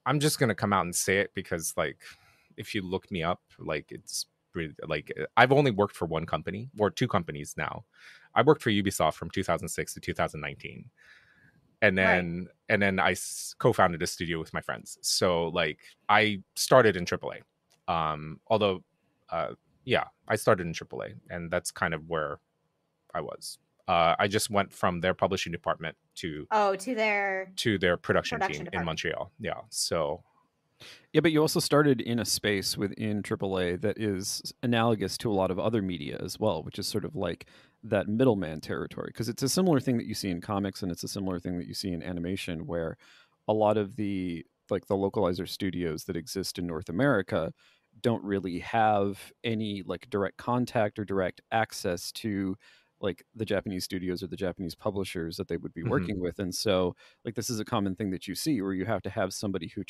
I'm just gonna come out and say it because like if you look me up, like it's really like I've only worked for one company or two companies now. I worked for Ubisoft from 2006 to 2019, and Right. then co-founded a studio with my friends. So like I started in AAA. Although uh yeah, I started in AAA, and that's kind of where I was. I just went from their publishing department Oh, to their to their production production team in department. Montreal. Yeah. So Yeah, but you also started in a space within AAA that is analogous to a lot of other media as well, which is sort of like that middleman territory. Because it's a similar thing that you see in comics, and it's a similar thing that you see in animation, where a lot of the like the localizer studios that exist in North America don't really have any like direct contact or direct access to like the Japanese studios or the Japanese publishers that they would be mhm. working with. And so like this is a common thing that you see where you have to have somebody who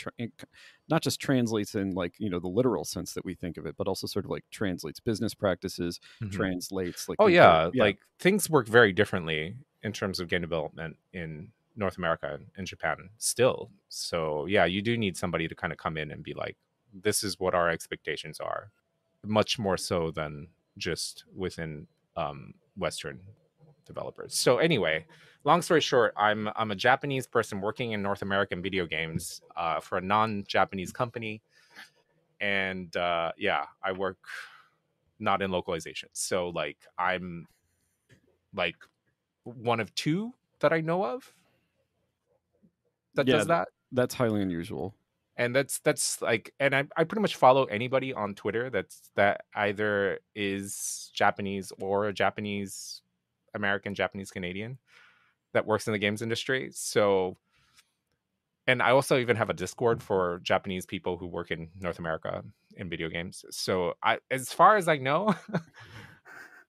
not just translates in like the literal sense that we think of it, but also sort of like translates business practices, Mhm. translates like Oh the entire yeah, yeah. like things work very differently in terms of game development in North America and Japan still. So yeah, you do need somebody to kind of come in and be like, this is what our expectations are, much more so than just within Western developers. So anyway, long story short, I'm a Japanese person working in North American video games for a non-Japanese company, and yeah, I work not in localization. So like I'm like one of two that I know of that Yeah, does that. that's highly unusual. And that's like, and I pretty much follow anybody on Twitter that either is Japanese or a Japanese American, Japanese Canadian that works in the games industry. So, and I also even have a Discord for Japanese people who work in North America in video games. So I, as far as I know,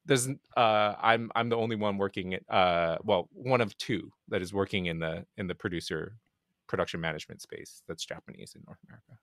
there's I'm the only one working at well, one of two that is working in the production management space that's Japanese in North America.